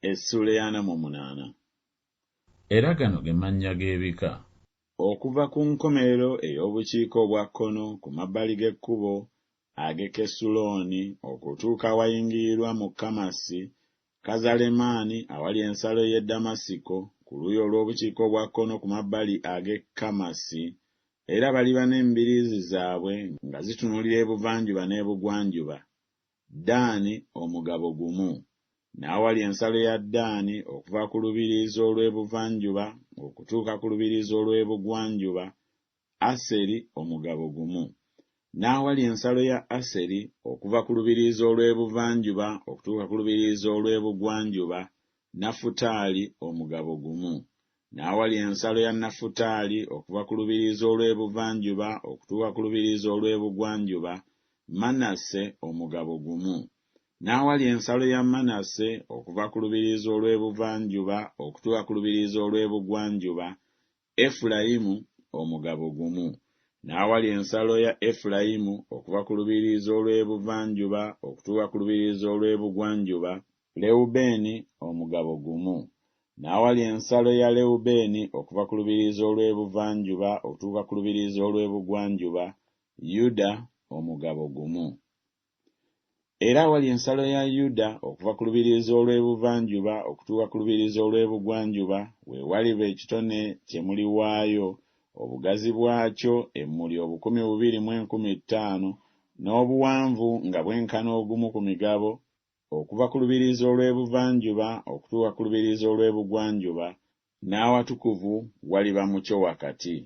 Essula ya 48. Era gano ge mannya g'ebika. Okuva ku nkomerero ey'obukiika obwa kkono ku mabbali g'ekkubo ag'e Kesulooni okutuuka awayingirirwa mu Kamasi, Kazalemaani awali ensalo y'e Damasiko ku luuyi olw'obukiika obwa kkono ku mabbali ag'e Kamasi, era baliba n'embiriizi zaabwe nga zitunuulira ebuvanjuba n'ebugwanjuba. Ddaani omugabo gumu. N'awali ensalo ya Ddaani okuva ku lubiriizi olw'ebuvanjuba okutuuka ku lubiriizi olw'ebugwanjuba, Aseri omugabo gumu. N'awali ensalo ya Aseri okuva ku lubiriizi olw'ebuvanjuba okutuuka ku lubiriizi olw'ebugwanjuba, Nafutaali omugabo gumu. N'awali ensalo ya Nafutaali okuva ku lubiriizi olw'ebuvanjuba okutuuka ku lubiriizi olw'ebugwanjuba, Manase omugabo gumu. N'awali ensalo ya Manase okuva ku lubiriizi olw'ebuvanjuba okutuuka ku lubiriizi olw'ebugwanjuba, Efulayimu omugabo gumu. N'awali ensalo ya Efulayimu okuva ku lubiriizi olw'ebuvanjuba okutuuka ku lubiriizi olw'ebugwanjuba, Lewubeeni omugabo gumu. N'awali ensalo ya Lewubeeni okuva ku lubiriizi olw'ebuvanjuba okutuuka ku lubiriizi olw'ebugwanjuba, Yuda omugabo gumu. Era awali ensalo ya Yuda okuva ku lubiriizi olw'ebuvanjuba okutuuka ku lubiriizi olw'ebugwanjuba, weewaliba ekitone kye muli waayo, obugazi bwakyo emmuli 2,250 n'obuwanvu nga bwenkana ogumu ku migabo, okuva ku lubiriizi olw'ebuvanjuba okutuuka ku lubiriizi olw'ebugwanjuba, n'awatukuvu waliba mucyo wakati.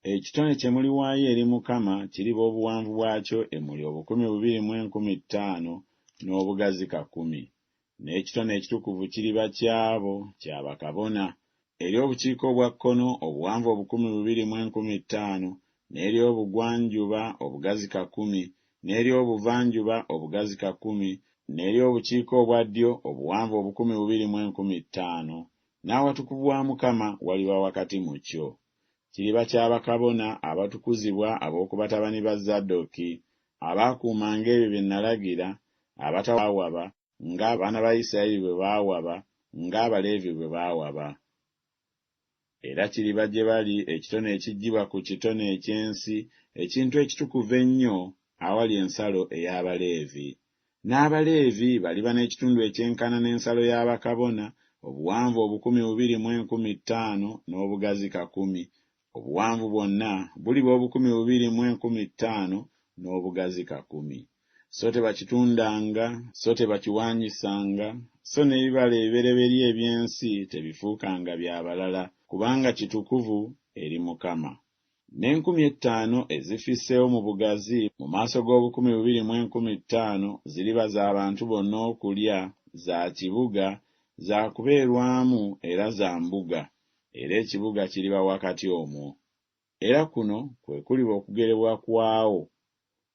Ekitone kye muli waayo eri Mukama kiriba obuwanvu bwakyo emmuli 2,250 n'obugazi 10. N'ekitone ekitukuvu kiriba kyabo kya bakabona. Eri obukiika obwa kkono obuwanvu 2,250, n'eri obugwanjuba obugazi 10, n'eri obuvanjuba obugazi 10, n'eri obukiika obwa ddyo obuwanvu 2,250. N'awatukuvu wa Mukama waliba wakati mu kyo. Kiriba kya bakabona abatukuzibwa ab'oku batabani ba Zadooki, abaakuumanga ebyo bye nalagira, abatawaawaba, ng'abaana ba Isirayiri bwe baawaba, ng'Abaleevi bwe baawaba. Era kiriba gye bali ekitone ekiggyibwa ku kitone eky'ensi, ekintu ekitukuvu ennyo awali ensalo ey'Abaleevi. N'Abaleevi baliba n'ekitundu ekyenkana n'ensalo y'abakabona, obuwanvu 2,250 n'obugazi 10. Obuwanvu bwonna buliba 2,250 n'obugazi 10. So tebakitundanga, so tebakiwanyisanga, so n'ebibala ebibereberye eby'ensi tebifuukanga byabalala, kubanga kitukuvu eri Mukama. N'50,000 ezifisseewo mu bugazi mu maaso g'2,250 ziriba z'abantu bonna okulya, za kibuga, za kubeerwamu era za mbuga, era ekibuga kiriba wakati omwo. Era kuno kwe kuliba okugerebwa kwawo.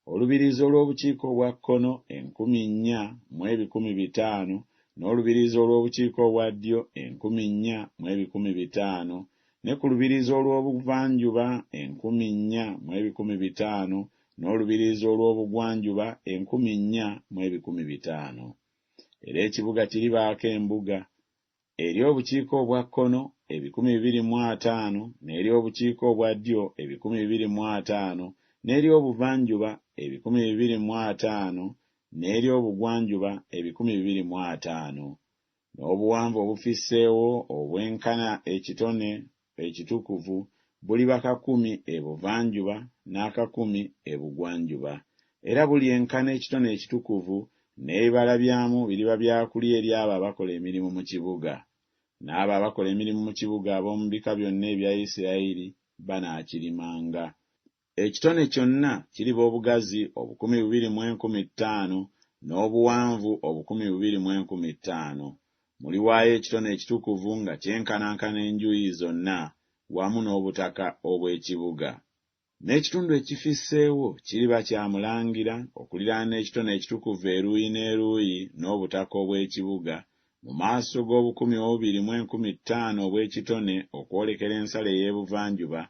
Olubiriizi olw'obukiika obwa kkono 4,500, n'olubiriizi olw'obukiika obwa ddyo 4,500, ne ku lubiriizi olw'obuvanjuba 4,500, n'olubiriizi olw'obugwanjuba 4,500. Era ekibuga kiribaako embuga. Eri obukiika obwa kkono 250, n'eri obukiika obwa ddyo 250, n'eri obuvanjuba 250, n'eri obugwanjuba 250. N'obuwanvu obufisseewo obwenkana ekitone ekitukuvu buliba 10 ebuvanjuba n'akakumi ebugwanjuba. Era buli enkana ekitone ekitukuvu n'ebibala byamu biriba byakulya eri abo abakola emirimu mu kibuga. N'abo abakola emirimu mu kibuga ab'omu bika byonna ebya Isirayiri banaakirimanga. Ekitone kyonna kiriba obugazi 2,250 n'obuwanvu 2,250. Muliwaayo ekitone ekitukuvu nga kyenkanankana enjuuyi zonna wamu n'obutaka obw'ekibuga. N'ekitundu ekifisseewo kiriba kyamulangira okuliraana n'ekitone ekitukuvu eruuyi n'eruuyi n'obutaka obw'ekibuga mu maaso g'2,250 obw'ekitone okwolekera ensalo ey'ebuvanjuba,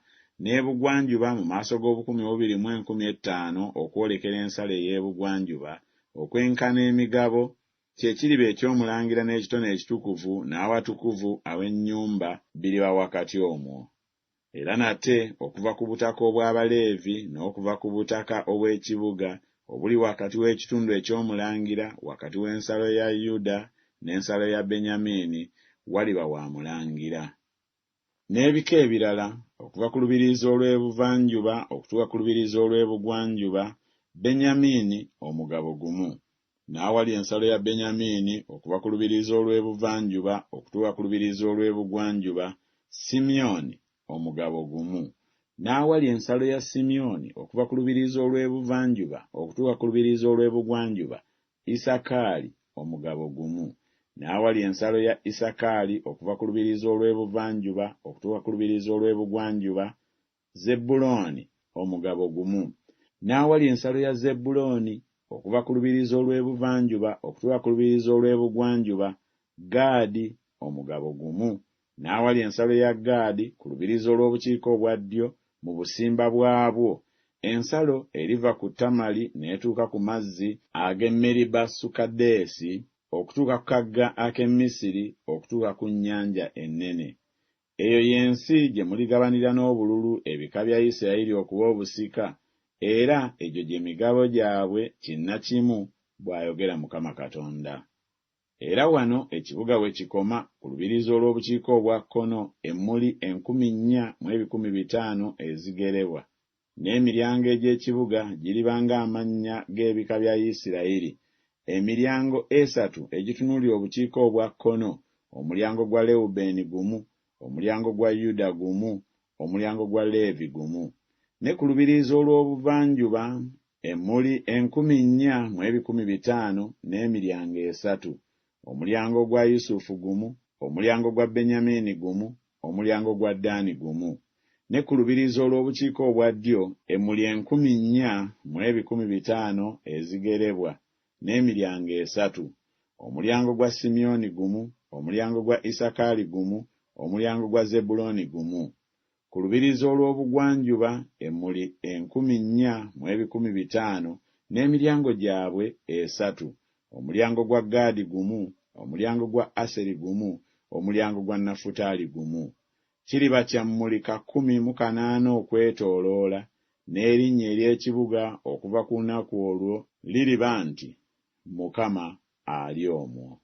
n'ebugwanjuba mu maaso g'2,250 okwolekera ensalo ey'ebugwanjuba, okwenkana emigabo kye kiriba eky'omulangira n'ekitone ekitukuvu n'awatukuvu aw'ennyumba biriba wakati omwo. Era nate okuva ku butaka obw'Abaleevi n'okuva ku butaka obw'ekibuga obuli wakati w'ekitundu eky'omulangira wakati w'ensalo ya Yuda n'ensalo ya Benyamini waliba wa mulangira. N'ebika ebirala okuva ku lubiriizi olw'ebuvanjuba okutuuka ku lubiriizi olw'ebugwanjuba, Benyamini omugabo gumu. N'awali ensalo ya Benyamini okuva ku lubiriizi olw'ebuvanjuba okutuuka ku lubiriizi olw'ebugwanjuba, Simyoni omugabo gumu. N'awali ensalo ya Simyoni okuva ku lubiriizi olw'ebuvanjuba okutuuka ku lubiriizi olw'ebugwanjuba, Isakaali omugabo gumu. N'awali ensalo ya Isakaali okuva ku lubiriizi olw'ebuvanjuba okutuuka ku lubiriizi olw'ebugwanjuba, Zebbulooni omugabo gumu. N'awali ensalo ya Zebbulooni okuva ku lubiriizi olw'ebuvanjuba okutuuka ku lubiriizi olw'ebugwanjuba, Gaadi omugabo gumu. N'awali ensalo ya Gaadi ku lubiriizi olw'obukiika obwa ddyo mu busimba bwabwo, ensalo eriva ku Tamali n'etuuka ku mazzi ag'e Meribasukadeesi okutuuka ku kagga ak'e Misiri okutuuka ku nnyanja ennene. Eyo y'ensi gye muligabanira n'obululu ebika bya Isirayiri okuba obusika, era egyo gye migabo gyabwe kinnakimu, bw'ayogera Mukama Katonda. Era wano ekibuga we kikoma ku lubiriizi olw'obukiika obwa kkono emmuli 4,500 ezigerebwa, n'emiryango egy'ekibuga giriba ng'amannya g'ebika bya Isirayiri. Emiryango 3 egitunuulira obukiika obwa kkono: omulyango gwa Lewubeeni gumu, omulyango gwa Yuda gumu, omulyango gwa Leevi gumu. Ne ku lubiriizi olw'obuvanjuba emmuli 4,500 n'emiryango 3: omulyango gwa Yusufu gumu, omulyango gwa Benyamini gumu, omulyango gwa Ddaani gumu. Ne ku lubiriizi olw'obukiika obwa ddyo emmuli 4,500 ezigerebwa, n'emiryango 3: omulyango gwa Simyoni gumu, omulyango gwa Isakaali gumu, omulyango gwa Zebbulooni gumu. Ku lubiriizi olw'obugwanjuba emmuli 4,500 n'emiryango gyabwe 3: omulyango gwa Gaadi gumu, omulyango gwa Aseri gumu, omulyango gwa Nafutaali gumu. Kiriba kya mmuli 18 okwetooloola, n'erinnya ery'ekibuga okuva ku lunaku olwo liriba nti Mukama ali omwo.